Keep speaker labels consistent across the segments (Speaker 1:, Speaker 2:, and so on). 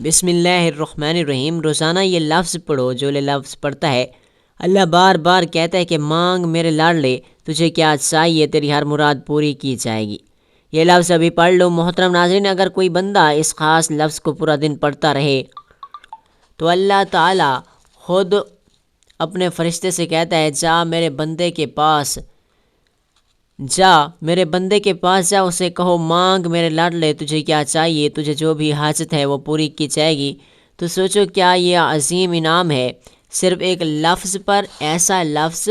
Speaker 1: بسم اللہ الرحمن الرحیم۔ روزانہ یہ لفظ پڑھو۔ جو لفظ پڑھتا ہے اللہ بار بار کہتا ہے کہ مانگ میرے لاڈلے، تجھے کیا چاہیے، تیری ہر مراد پوری کی جائے گی۔ یہ لفظ ابھی پڑھ لو۔ محترم ناظرین، اگر کوئی بندہ اس خاص لفظ کو پورا دن پڑھتا رہے تو اللہ تعالیٰ خود اپنے فرشتے سے کہتا ہے جا میرے بندے کے پاس جا، اسے کہو مانگ میرے لاڈلے، تجھے کیا چاہیے، تجھے جو بھی حاجت ہے وہ پوری کی جائے گی۔ تو سوچو کیا یہ عظیم انعام ہے صرف ایک لفظ پر، ایسا لفظ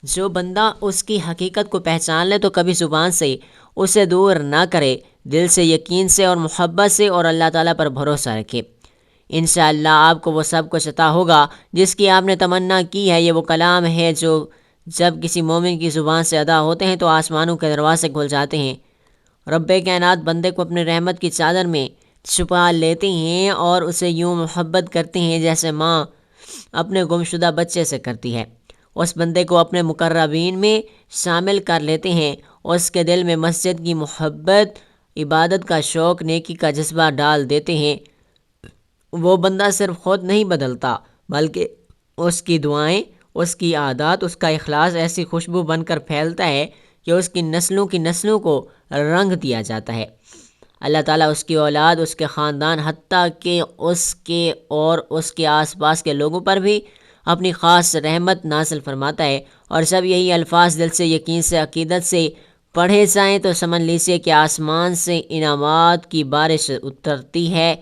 Speaker 1: جو بندہ اس کی حقیقت کو پہچان لے تو کبھی زبان سے اسے دور نہ کرے، دل سے، یقین سے اور محبت سے، اور اللہ تعالیٰ پر بھروسہ رکھے۔ انشاءاللہ آپ کو وہ سب کچھ عطا ہوگا جس کی آپ نے تمنا کی ہے۔ یہ وہ کلام ہے جو جب کسی مومن کی زبان سے ادا ہوتے ہیں تو آسمانوں کے دروازے کھل جاتے ہیں، رب کائنات بندے کو اپنے رحمت کی چادر میں چھپا لیتے ہیں اور اسے یوں محبت کرتے ہیں جیسے ماں اپنے گمشدہ بچے سے کرتی ہے۔ اس بندے کو اپنے مقربین میں شامل کر لیتے ہیں، اس کے دل میں مسجد کی محبت، عبادت کا شوق، نیکی کا جذبہ ڈال دیتے ہیں۔ وہ بندہ صرف خود نہیں بدلتا بلکہ اس کی دعائیں، اس کی عادات، اس کا اخلاص ایسی خوشبو بن کر پھیلتا ہے کہ اس کی نسلوں کو رنگ دیا جاتا ہے۔ اللہ تعالیٰ اس کی اولاد، اس کے خاندان، حتیٰ کہ اس کے آس پاس کے لوگوں پر بھی اپنی خاص رحمت نازل فرماتا ہے۔ اور جب یہی الفاظ دل سے، یقین سے، عقیدت سے پڑھے جائیں تو سمجھ لیجیے کہ آسمان سے انعامات کی بارش اترتی ہے۔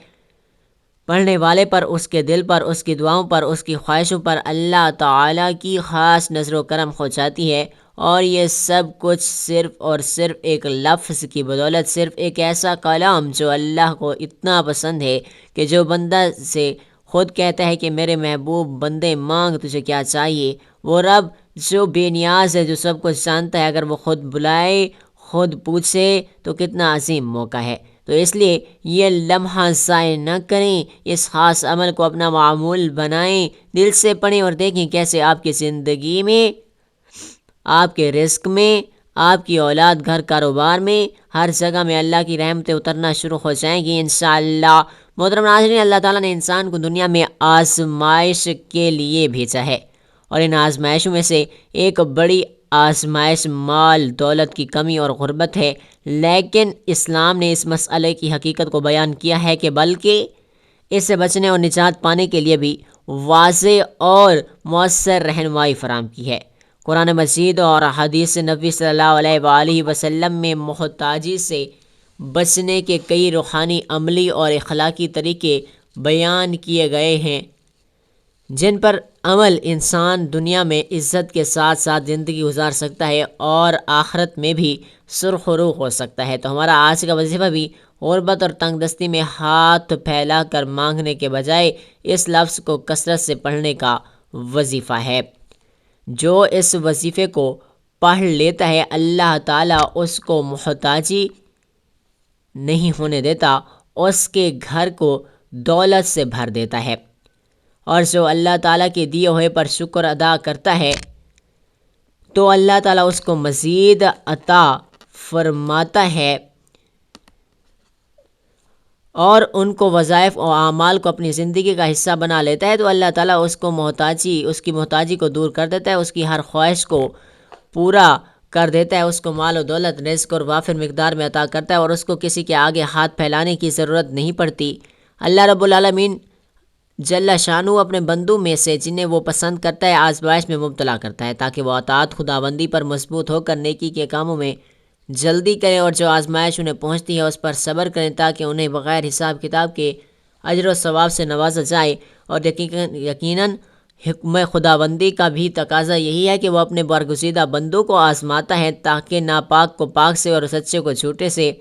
Speaker 1: پڑھنے والے پر، اس کے دل پر، اس کی دعاؤں پر، اس کی خواہشوں پر اللہ تعالیٰ کی خاص نظر و کرم ہو جاتی ہے، اور یہ سب کچھ صرف اور صرف ایک لفظ کی بدولت، صرف ایک ایسا کلام جو اللہ کو اتنا پسند ہے کہ جو بندہ سے خود کہتا ہے کہ میرے محبوب بندے مانگ تجھے کیا چاہیے۔ وہ رب جو بے نیاز ہے، جو سب کچھ جانتا ہے، اگر وہ خود بلائے، خود پوچھے تو کتنا عظیم موقع ہے۔ تو اس لیے یہ لمحہ ضائع نہ کریں، اس خاص عمل کو اپنا معمول بنائیں، دل سے پڑھیں اور دیکھیں کیسے آپ کی زندگی میں، آپ کے رزق میں، آپ کی اولاد، گھر، کاروبار میں، ہر جگہ میں اللہ کی رحمتیں اترنا شروع ہو جائیں گی انشاءاللہ۔ محترم ناظرین، اللہ تعالیٰ نے انسان کو دنیا میں آزمائش کے لیے بھیجا ہے، اور ان آزمائشوں میں سے ایک بڑی آزمائش مال دولت کی کمی اور غربت ہے، لیکن اسلام نے اس مسئلے کی حقیقت کو بیان کیا ہے کہ بلکہ اس سے بچنے اور نجات پانے کے لیے بھی واضح اور مؤثر رہنمائی فراہم کی ہے۔ قرآن مجید اور حدیث نبوی صلی اللہ علیہ وآلہ وسلم میں محتاجی سے بچنے کے کئی روحانی، عملی اور اخلاقی طریقے بیان کیے گئے ہیں جن پر عمل انسان دنیا میں عزت کے ساتھ ساتھ زندگی گزار سکتا ہے اور آخرت میں بھی سرخ و روح ہو سکتا ہے۔ تو ہمارا آج کا وظیفہ بھی غربت اور تنگ دستی میں ہاتھ پھیلا کر مانگنے کے بجائے اس لفظ کو کثرت سے پڑھنے کا وظیفہ ہے۔ جو اس وظیفے کو پڑھ لیتا ہے اللہ تعالیٰ اس کو محتاجی نہیں ہونے دیتا، اس کے گھر کو دولت سے بھر دیتا ہے، اور جو اللہ تعالیٰ کے دیے ہوئے پر شکر ادا کرتا ہے تو اللہ تعالیٰ اس کو مزید عطا فرماتا ہے، اور ان کو وظائف و اعمال کو اپنی زندگی کا حصہ بنا لیتا ہے تو اللہ تعالیٰ اس کی محتاجی کو دور کر دیتا ہے، اس کی ہر خواہش کو پورا کر دیتا ہے، اس کو مال و دولت، رزق اور وافر مقدار میں عطا کرتا ہے، اور اس کو کسی کے آگے ہاتھ پھیلانے کی ضرورت نہیں پڑتی۔ اللہ رب العالمین جل شانہ اپنے بندوں میں سے جنہیں وہ پسند کرتا ہے آزمائش میں مبتلا کرتا ہے تاکہ وہ اطاعت خداوندی پر مضبوط ہو کر نیکی کے کاموں میں جلدی کریں، اور جو آزمائش انہیں پہنچتی ہے اس پر صبر کریں تاکہ انہیں بغیر حساب کتاب کے اجر و ثواب سے نوازا جائے۔ اور یقیناً حکم خداوندی کا بھی تقاضا یہی ہے کہ وہ اپنے برگزیدہ بندوں کو آزماتا ہے تاکہ ناپاک کو پاک سے اور سچے کو جھوٹے سے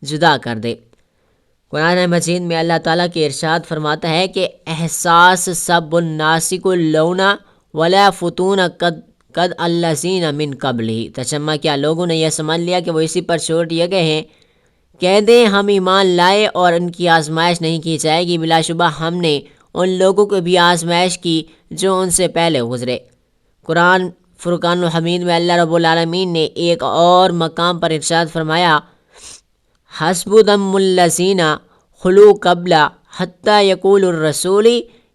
Speaker 1: جدا کر دے۔ قرآن مجید میں اللہ تعالیٰ کے ارشاد فرماتا ہے کہ احساس سب الناس کلون ولا فتون قد الذین من قبلہ، تجمہ کیا لوگوں نے یہ سمجھ لیا کہ وہ اسی پر چھوڑ دیے گئے ہیں، کہہ دیں ہم ایمان لائے اور ان کی آزمائش نہیں کی جائے گی، بلا شبہ ہم نے ان لوگوں کو بھی آزمائش کی جو ان سے پہلے گزرے۔ قرآن فرقان الحمید میں اللہ رب العالمین نے ایک اور مقام پر ارشاد فرمایا حسب دم الذین خلو قبل حتی یقول الرسول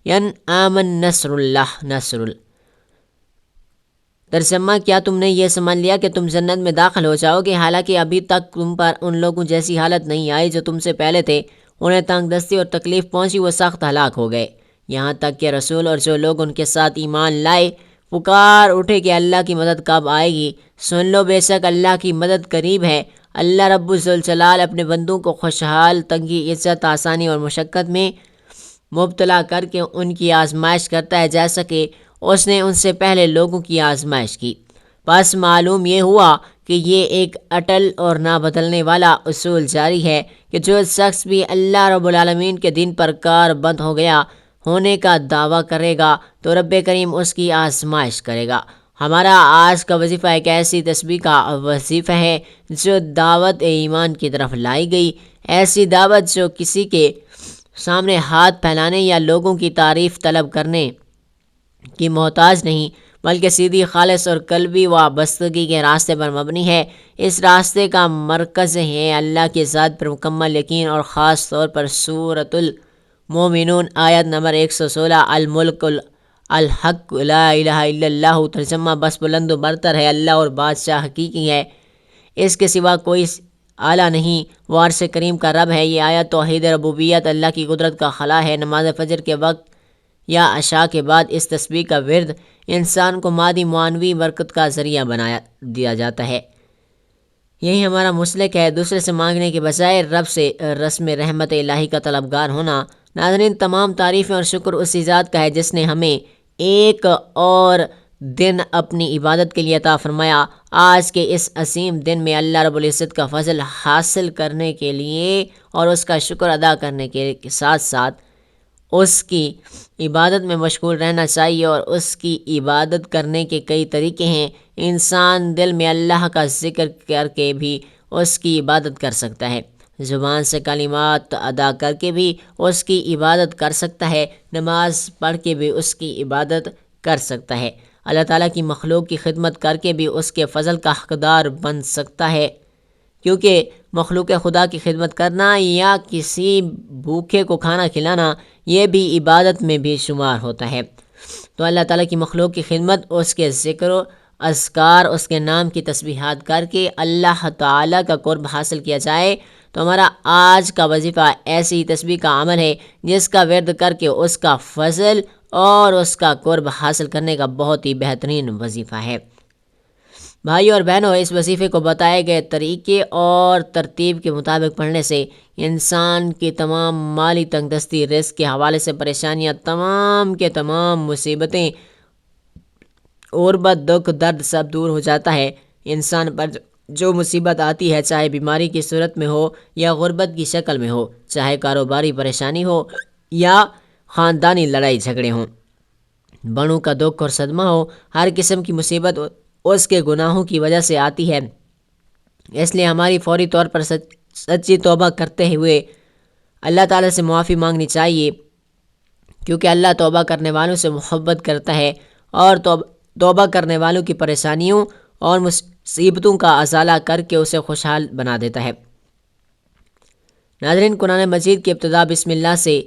Speaker 1: ین آمن نصر اللہ نصر اللہ۔ ترجمہ، کیا تم نے یہ سمجھ لیا کہ تم جنت میں داخل ہو جاؤ گے، حالانکہ ابھی تک تم پر ان لوگوں جیسی حالت نہیں آئی جو تم سے پہلے تھے؟ انہیں تنگ دستی اور تکلیف پہنچی، وہ سخت ہلاک ہو گئے، یہاں تک کہ رسول اور جو لوگ ان کے ساتھ ایمان لائے پکار اٹھے کہ اللہ کی مدد کب آئے گی۔ سن لو، بے شک اللہ کی مدد قریب ہے۔ اللہ رب الجلال اپنے بندوں کو خوشحال، تنگی، عزت، آسانی اور مشقت میں مبتلا کر کے ان کی آزمائش کرتا ہے، جیسا کہ اس نے ان سے پہلے لوگوں کی آزمائش کی۔ بس معلوم یہ ہوا کہ یہ ایک اٹل اور نہ بدلنے والا اصول جاری ہے کہ جو شخص بھی اللہ رب العالمین کے دین پر کار بند ہو گیا ہونے کا دعویٰ کرے گا تو رب کریم اس کی آزمائش کرے گا۔ ہمارا آج کا وظیفہ ایک ایسی تسبیح کا وظیفہ ہے جو دعوت ایمان کی طرف لائی گئی، ایسی دعوت جو کسی کے سامنے ہاتھ پھیلانے یا لوگوں کی تعریف طلب کرنے کی محتاج نہیں، بلکہ سیدھی، خالص اور قلبی وابستگی کے راستے پر مبنی ہے۔ اس راستے کا مرکز ہے اللہ کی ذات پر مکمل یقین، اور خاص طور پر سورۃ المومنون آیت نمبر 116، الملک الحق لا الہ الا اللہ۔ ترجمہ، بس بلند و برتر ہے اللہ اور بادشاہ حقیقی ہے، اس کے سوا کوئی اعلیٰ نہیں، وہ عرش کریم کا رب ہے۔ یہ آیت توحید ربوبیت، اللہ کی قدرت کا خلا ہے۔ نماز فجر کے وقت یا عشاء کے بعد اس تسبیح کا ورد انسان کو مادی معنوی برکت کا ذریعہ بنا دیا جاتا ہے۔ یہی ہمارا مسلک ہے، دوسرے سے مانگنے کے بجائے رب سے رسم رحمت الہی کا طلبگار ہونا۔ ناظرین، تمام تعریفیں اور شکر اسی ذات کا ہے جس نے ہمیں ایک اور دن اپنی عبادت کے لیے عطا فرمایا۔ آج کے اس عظیم دن میں اللہ رب العزت کا فضل حاصل کرنے کے لیے اور اس کا شکر ادا کرنے کے ساتھ ساتھ اس کی عبادت میں مشغول رہنا چاہیے، اور اس کی عبادت کرنے کے کئی طریقے ہیں۔ انسان دل میں اللہ کا ذکر کر کے بھی اس کی عبادت کر سکتا ہے، زبان سے کلمات ادا کر کے بھی اس کی عبادت کر سکتا ہے، نماز پڑھ کے بھی اس کی عبادت کر سکتا ہے، اللہ تعالیٰ کی مخلوق کی خدمت کر کے بھی اس کے فضل کا حقدار بن سکتا ہے، کیونکہ مخلوق خدا کی خدمت کرنا یا کسی بھوکے کو کھانا کھلانا یہ بھی عبادت میں بھی شمار ہوتا ہے۔ تو اللہ تعالیٰ کی مخلوق کی خدمت، اس کے ذکر و اذکار، اس کے نام کی تسبیحات کر کے اللہ تعالیٰ کا قرب حاصل کیا جائے تو ہمارا آج کا وظیفہ ایسی تسبیح کا عمل ہے جس کا ورد کر کے اس کا فضل اور اس کا قرب حاصل کرنے کا بہت ہی بہترین وظیفہ ہے۔ بھائیو اور بہنوں، اس وظیفے کو بتائے گئے طریقے اور ترتیب کے مطابق پڑھنے سے انسان کی تمام مالی تنگ دستی، رزق کے حوالے سے پریشانیاں، تمام کے تمام مصیبتیں، غربت، دکھ، درد سب دور ہو جاتا ہے۔ انسان پر جو مصیبت آتی ہے، چاہے بیماری کی صورت میں ہو یا غربت کی شکل میں ہو، چاہے کاروباری پریشانی ہو یا خاندانی لڑائی جھگڑے ہوں، بڑوں کا دکھ اور صدمہ ہو، ہر قسم کی مصیبت اس کے گناہوں کی وجہ سے آتی ہے۔ اس لیے ہماری فوری طور پر سچی توبہ کرتے ہوئے اللہ تعالیٰ سے معافی مانگنی چاہیے، کیونکہ اللہ توبہ کرنے والوں سے محبت کرتا ہے اور توبہ کرنے والوں کی پریشانیوں اور مصیبتوں کا ازالہ کر کے اسے خوشحال بنا دیتا ہے۔ ناظرین، قرآن مجید کی ابتدا بسم اللہ سے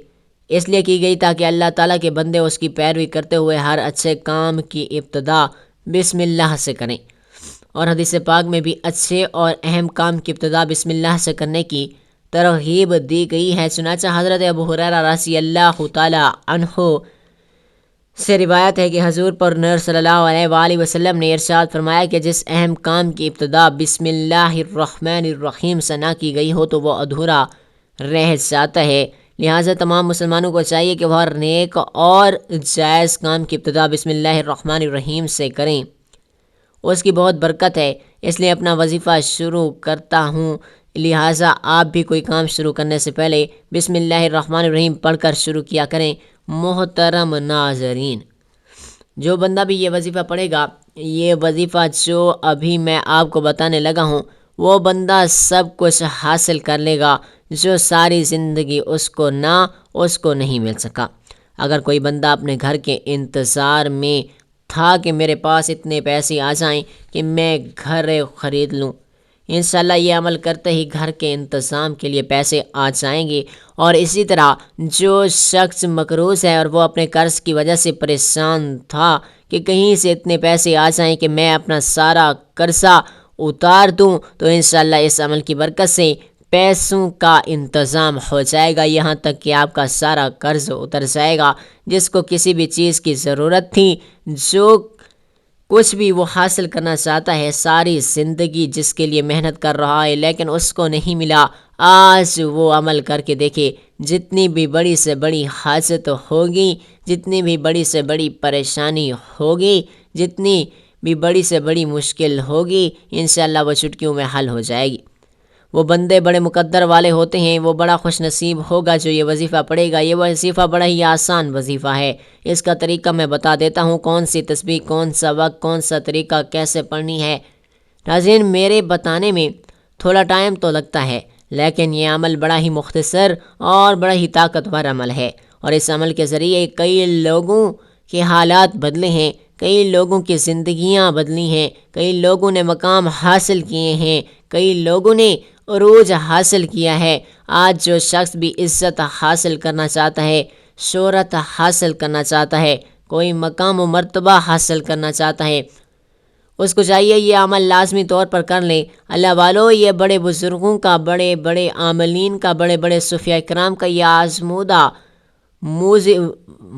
Speaker 1: اس لیے کی گئی تاکہ اللہ تعالیٰ کے بندے اس کی پیروی کرتے ہوئے ہر اچھے کام کی ابتدا بسم اللہ سے کریں، اور حدیث پاک میں بھی اچھے اور اہم کام کی ابتدا بسم اللہ سے کرنے کی ترغیب دی گئی ہے۔ چنانچہ حضرت ابو ہریرہ رضی اللہ تعالیٰ عنہ سے روایت ہے کہ حضور پر نور صلی اللہ علیہ وآلہ وسلم نے ارشاد فرمایا کہ جس اہم کام کی ابتدا بسم اللہ الرحمن الرحیم سے نہ کی گئی ہو تو وہ ادھورا رہ جاتا ہے۔ لہٰذا تمام مسلمانوں کو چاہیے کہ وہ ہر نیک اور جائز کام کی ابتدا بسم اللہ الرحمن الرحیم سے کریں، اس کی بہت برکت ہے۔ اس لیے اپنا وظیفہ شروع کرتا ہوں، لہٰذا آپ بھی کوئی کام شروع کرنے سے پہلے بسم اللہ الرحمن الرحیم پڑھ کر شروع کیا کریں۔ محترم ناظرین، جو بندہ بھی یہ وظیفہ پڑھے گا، یہ وظیفہ جو ابھی میں آپ کو بتانے لگا ہوں، وہ بندہ سب کچھ حاصل کر لے گا جو ساری زندگی اس کو نہیں مل سکا۔ اگر کوئی بندہ اپنے گھر کے انتظار میں تھا کہ میرے پاس اتنے پیسے آ جائیں کہ میں گھر خرید لوں انشاءاللہ یہ عمل کرتے ہی گھر کے انتظام کے لیے پیسے آ جائیں گے۔ اور اسی طرح جو شخص مقروض ہے اور وہ اپنے قرض کی وجہ سے پریشان تھا کہ کہیں سے اتنے پیسے آ جائیں کہ میں اپنا سارا قرضہ اتار دوں، تو انشاءاللہ اس عمل کی برکت سے پیسوں کا انتظام ہو جائے گا، یہاں تک کہ آپ کا سارا قرض اتر جائے گا۔ جس کو کسی بھی چیز کی ضرورت تھی، جو کچھ بھی وہ حاصل کرنا چاہتا ہے، ساری زندگی جس کے لیے محنت کر رہا ہے لیکن اس کو نہیں ملا، آج وہ عمل کر کے دیکھے، جتنی بھی بڑی سے بڑی حاجت ہوگی، جتنی بھی بڑی سے بڑی پریشانی ہوگی، جتنی بھی بڑی سے بڑی مشکل ہوگی، انشاءاللہ وہ چٹکیوں میں حل ہو جائے گی۔ وہ بندے بڑے مقدر والے ہوتے ہیں، وہ بڑا خوش نصیب ہوگا جو یہ وظیفہ پڑھے گا۔ یہ وظیفہ بڑا ہی آسان وظیفہ ہے، اس کا طریقہ میں بتا دیتا ہوں، کون سی تسبیح، کون سا وقت، کون سا طریقہ، کیسے پڑھنی ہے۔ ناظرین، میرے بتانے میں تھوڑا ٹائم تو لگتا ہے، لیکن یہ عمل بڑا ہی مختصر اور بڑا ہی طاقتور عمل ہے، اور اس عمل کے ذریعے کئی لوگوں کے حالات بدلے ہیں، کئی لوگوں کی زندگیاں بدلی ہیں، کئی لوگوں نے مقام حاصل کیے ہیں، کئی لوگوں نے عروج حاصل کیا ہے۔ آج جو شخص بھی عزت حاصل کرنا چاہتا ہے، شہرت حاصل کرنا چاہتا ہے، کوئی مقام و مرتبہ حاصل کرنا چاہتا ہے، اس کو چاہیے یہ عمل لازمی طور پر کر لیں۔ اللہ والو، یہ بڑے بزرگوں کا، بڑے بڑے عاملین کا، بڑے بڑے صوفیاء کرام کا یہ آزمودہ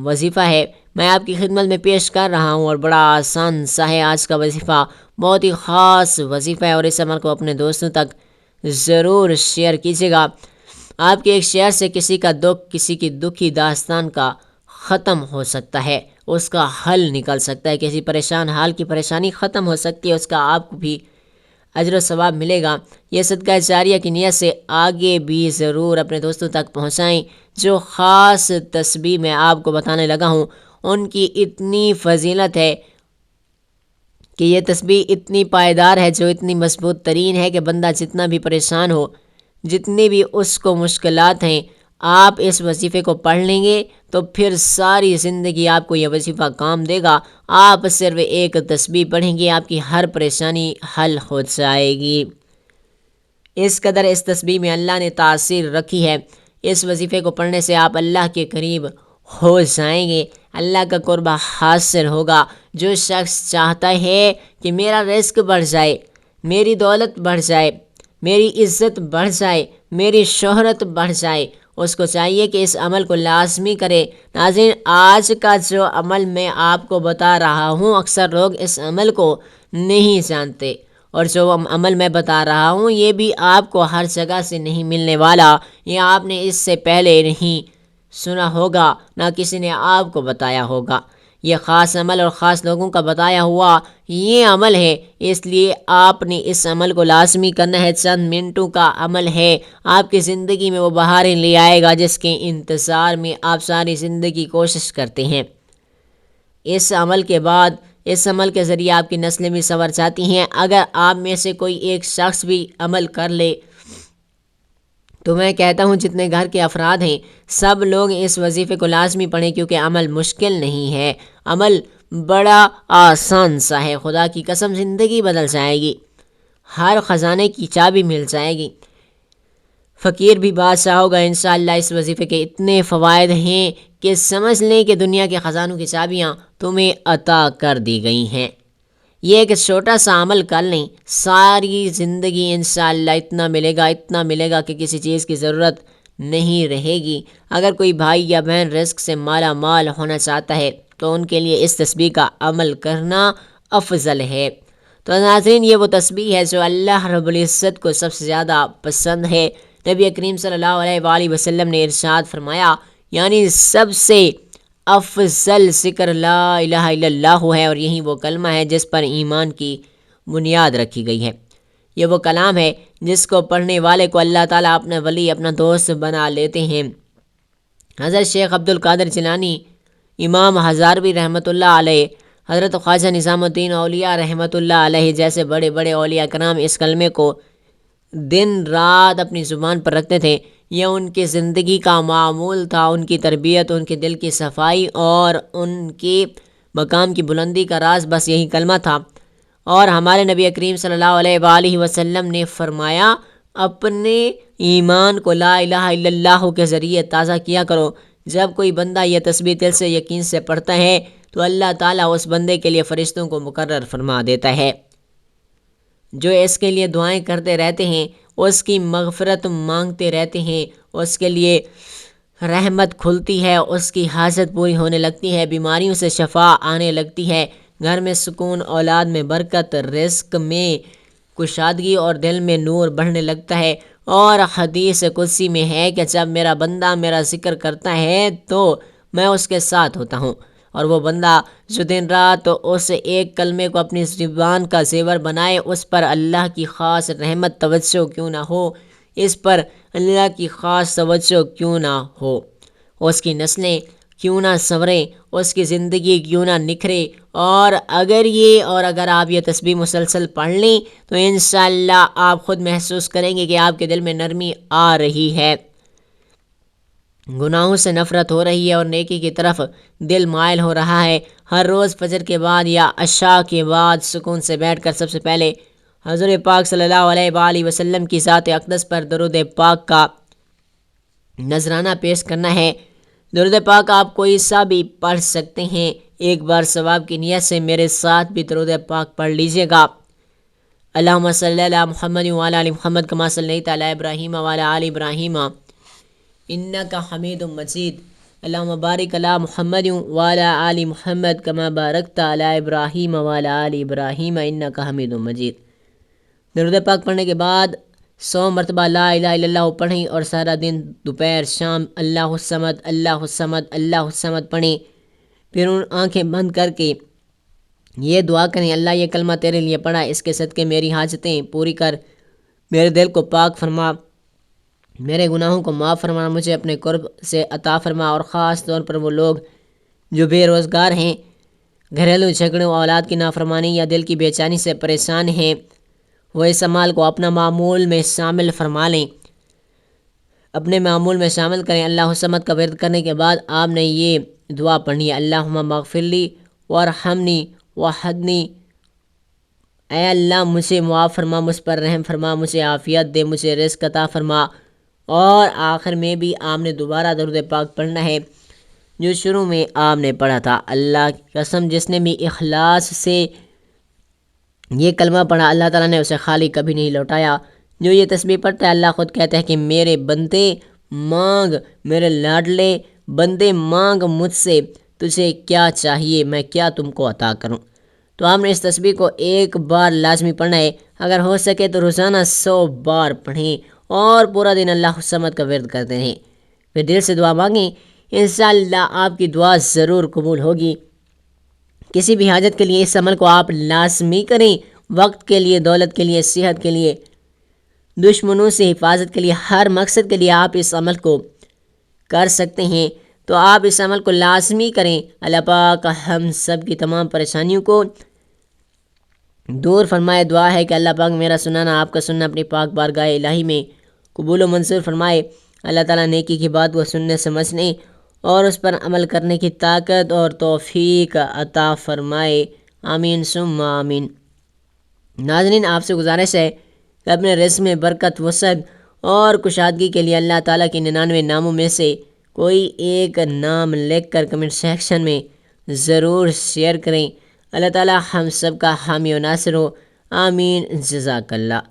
Speaker 1: وظیفہ ہے، میں آپ کی خدمت میں پیش کر رہا ہوں، اور بڑا آسان سا ہے آج کا وظیفہ، بہت ہی خاص وظیفہ ہے، اور اس عمل کو اپنے دوستوں تک ضرور شیئر کیجیے گا۔ آپ کے ایک شیئر سے کسی کا دکھ، کسی کی دکھی داستان کا ختم ہو سکتا ہے، اس کا حل نکل سکتا ہے، کسی پریشان حال کی پریشانی ختم ہو سکتی ہے، اس کا آپ کو بھی اجر و ثواب ملے گا۔ یہ صدقہ جاریہ کی نیت سے آگے بھی ضرور اپنے دوستوں تک پہنچائیں۔ جو خاص تسبیح میں آپ کو بتانے لگا ہوں، ان کی اتنی فضیلت ہے کہ یہ تسبیح اتنی پائیدار ہے، جو اتنی مضبوط ترین ہے کہ بندہ جتنا بھی پریشان ہو، جتنی بھی اس کو مشکلات ہیں، آپ اس وظیفے کو پڑھ لیں گے تو پھر ساری زندگی آپ کو یہ وظیفہ کام دے گا۔ آپ صرف ایک تسبیح پڑھیں گے، آپ کی ہر پریشانی حل ہو جائے گی۔ اس قدر اس تسبیح میں اللہ نے تاثیر رکھی ہے، اس وظیفے کو پڑھنے سے آپ اللہ کے قریب ہو جائیں گے، اللہ کا قرب حاصل ہوگا۔ جو شخص چاہتا ہے کہ میرا رزق بڑھ جائے، میری دولت بڑھ جائے، میری عزت بڑھ جائے، میری شہرت بڑھ جائے، اس کو چاہیے کہ اس عمل کو لازمی کرے۔ ناظرین، آج کا جو عمل میں آپ کو بتا رہا ہوں، اکثر لوگ اس عمل کو نہیں جانتے، اور جو عمل میں بتا رہا ہوں یہ بھی آپ کو ہر جگہ سے نہیں ملنے والا، یہ آپ نے اس سے پہلے نہیں سنا ہوگا، نہ کسی نے آپ کو بتایا ہوگا۔ یہ خاص عمل اور خاص لوگوں کا بتایا ہوا یہ عمل ہے، اس لیے آپ نے اس عمل کو لازمی کرنا ہے۔ چند منٹوں کا عمل ہے، آپ کی زندگی میں وہ بہاریں لے آئے گا جس کے انتظار میں آپ ساری زندگی کوشش کرتے ہیں۔ اس عمل کے بعد، اس عمل کے ذریعے آپ کی نسلیں بھی سنور جاتی ہیں۔ اگر آپ میں سے کوئی ایک شخص بھی عمل کر لے تو میں کہتا ہوں جتنے گھر کے افراد ہیں سب لوگ اس وظیفے کو لازمی پڑھیں، کیونکہ عمل مشکل نہیں ہے، عمل بڑا آسان سا ہے۔ خدا کی قسم زندگی بدل جائے گی، ہر خزانے کی چابی مل جائے گی، فقیر بھی بادشاہ ہوگا انشاءاللہ۔ اس وظیفے کے اتنے فوائد ہیں کہ سمجھ لیں کہ دنیا کے خزانوں کی چابیاں تمہیں عطا کر دی گئی ہیں۔ یہ ایک چھوٹا سا عمل کر لیں، ساری زندگی انشاءاللہ اتنا ملے گا، اتنا ملے گا کہ کسی چیز کی ضرورت نہیں رہے گی۔ اگر کوئی بھائی یا بہن رزق سے مالا مال ہونا چاہتا ہے تو ان کے لیے اس تسبیح کا عمل کرنا افضل ہے۔ تو ناظرین، یہ وہ تسبیح ہے جو اللہ رب العزت کو سب سے زیادہ پسند ہے۔ نبی کریم صلی اللہ علیہ وآلہ وسلم نے ارشاد فرمایا، یعنی سب سے افضل ذکر لا الہ الا اللہ ہے، اور یہی وہ کلمہ ہے جس پر ایمان کی بنیاد رکھی گئی ہے۔ یہ وہ کلام ہے جس کو پڑھنے والے کو اللہ تعالیٰ اپنا ولی، اپنا دوست بنا لیتے ہیں۔ حضرت شیخ عبد القادر جیلانی، امام ہزاروی رحمۃ اللہ علیہ، حضرت خواجہ نظام الدین اولیاء رحمۃ اللہ علیہ جیسے بڑے بڑے اولیاء کرام اس کلمے کو دن رات اپنی زبان پر رکھتے تھے۔ یہ ان کی زندگی کا معمول تھا، ان کی تربیت، ان کے دل کی صفائی اور ان کے مقام کی بلندی کا راز بس یہی کلمہ تھا۔ اور ہمارے نبی کریم صلی اللہ علیہ وآلہ وسلم نے فرمایا اپنے ایمان کو لا الہ الا اللہ کے ذریعے تازہ کیا کرو۔ جب کوئی بندہ یہ تسبیح دل سے یقین سے پڑھتا ہے تو اللہ تعالیٰ اس بندے کے لیے فرشتوں کو مقرر فرما دیتا ہے جو اس کے لیے دعائیں کرتے رہتے ہیں، اس کی مغفرت مانگتے رہتے ہیں، اس کے لیے رحمت کھلتی ہے، اس کی حاجت پوری ہونے لگتی ہے، بیماریوں سے شفا آنے لگتی ہے، گھر میں سکون، اولاد میں برکت، رزق میں کشادگی اور دل میں نور بڑھنے لگتا ہے۔ اور حدیث قدسی میں ہے کہ جب میرا بندہ میرا ذکر کرتا ہے تو میں اس کے ساتھ ہوتا ہوں، اور وہ بندہ جو دن رات اس ایک کلمے کو اپنی زبان کا زیور بنائے، اس پر اللہ کی خاص رحمت توجہ کیوں نہ ہو، اس پر اللہ کی خاص توجہ کیوں نہ ہو، اس کی نسلیں کیوں نہ سنوریں، اس کی زندگی کیوں نہ نکھرے۔ اور اگر آپ یہ تسبیح مسلسل پڑھ لیں تو انشاءاللہ آپ خود محسوس کریں گے کہ آپ کے دل میں نرمی آ رہی ہے، گناہوں سے نفرت ہو رہی ہے اور نیکی کی طرف دل مائل ہو رہا ہے۔ ہر روز فجر کے بعد یا عشاء کے بعد سکون سے بیٹھ کر سب سے پہلے حضور پاک صلی اللہ علیہ وآلہ وسلم کی ذات اقدس پر درود پاک کا نذرانہ پیش کرنا ہے۔ درود پاک آپ کوئی سا بھی پڑھ سکتے ہیں، ایک بار ثواب کی نیت سے میرے ساتھ بھی درود پاک پڑھ لیجئے گا۔ اللہم صلی علی محمد وعلی آل محمد کما صلیت علی ابراہیم وعلی آل ابراہیم انک حمید مجید۔ اللہم بارک علی محمد وعلی آل محمد کما بارکت علی ابراہیم وعلی آل ابراہیم انک حمید مجید۔ درود پاک پڑھنے کے بعد 100 مرتبہ لا الہ الا اللہ پڑھیں اور سارا دن دوپہر شام اللہ الصمد اللہ الصمد اللہ الصمد پڑھیں۔ پھر ان آنکھیں بند کر کے یہ دعا کریں، اللہ یہ کلمہ تیرے لیے پڑھا، اس کے صدقے میری حاجتیں پوری کر، میرے دل کو پاک فرما، میرے گناہوں کو معاف فرما، مجھے اپنے قرب سے عطا فرما۔ اور خاص طور پر وہ لوگ جو بے روزگار ہیں، گھریلو جھگڑوں، اولاد کی نافرمانی یا دل کی بے چینی سے پریشان ہیں، وہ اس عمل کو اپنا معمول میں شامل فرما لیں، اپنے معمول میں شامل کریں۔ اللہ الصمد کا ورد کرنے کے بعد آپ نے یہ دعا پڑھنی ہے، اللہم مغفر لی وارحمنی وحدنی، اے اللہ مجھے معاف فرما، مجھ پر رحم فرما، مجھے عافیت دے، مجھے رزق عطا فرما۔ اور آخر میں بھی آپ نے دوبارہ درود پاک پڑھنا ہے جو شروع میں آپ نے پڑھا تھا۔ اللہ کی قسم جس نے بھی اخلاص سے یہ کلمہ پڑھا اللہ تعالیٰ نے اسے خالی کبھی نہیں لوٹایا۔ جو یہ تسبیح پڑھتا ہے اللہ خود کہتا ہے کہ میرے بندے مانگ، میرے لاڈلے بندے مانگ مجھ سے، تجھے کیا چاہیے میں کیا تم کو عطا کروں۔ تو آپ نے اس تسبیح کو ایک بار لازمی پڑھنا ہے، اگر ہو سکے تو روزانہ 100 بار پڑھیں اور پورا دن اللہ الصمد کا ورد کرتے رہیں، پھر دل سے دعا مانگیں، انشاءاللہ آپ کی دعا ضرور قبول ہوگی۔ کسی بھی حاجت کے لیے اس عمل کو آپ لازمی کریں، وقت کے لیے، دولت کے لیے، صحت کے لیے، دشمنوں سے حفاظت کے لیے، ہر مقصد کے لیے آپ اس عمل کو کر سکتے ہیں، تو آپ اس عمل کو لازمی کریں۔ اللہ پاک ہم سب کی تمام پریشانیوں کو دور فرمائے۔ دعا ہے کہ اللہ پاک میرا سنانا آپ کا سننا اپنی پاک بارگاہ الہی میں قبول و منظور فرمائے۔ اللہ تعالیٰ نیکی کی بات کو سننے سمجھنے اور اس پر عمل کرنے کی طاقت اور توفیق عطا فرمائے، آمین ثم آمین۔ ناظرین آپ سے گزارش ہے کہ اپنے رزق میں برکت، وسعت اور کشادگی کے لیے اللہ تعالیٰ کے 99 ناموں میں سے کوئی ایک نام لکھ کر کمنٹ سیکشن میں ضرور شیئر کریں۔ اللہ تعالیٰ ہم سب کا حامی و ناصر ہو، آمین، جزاک اللہ۔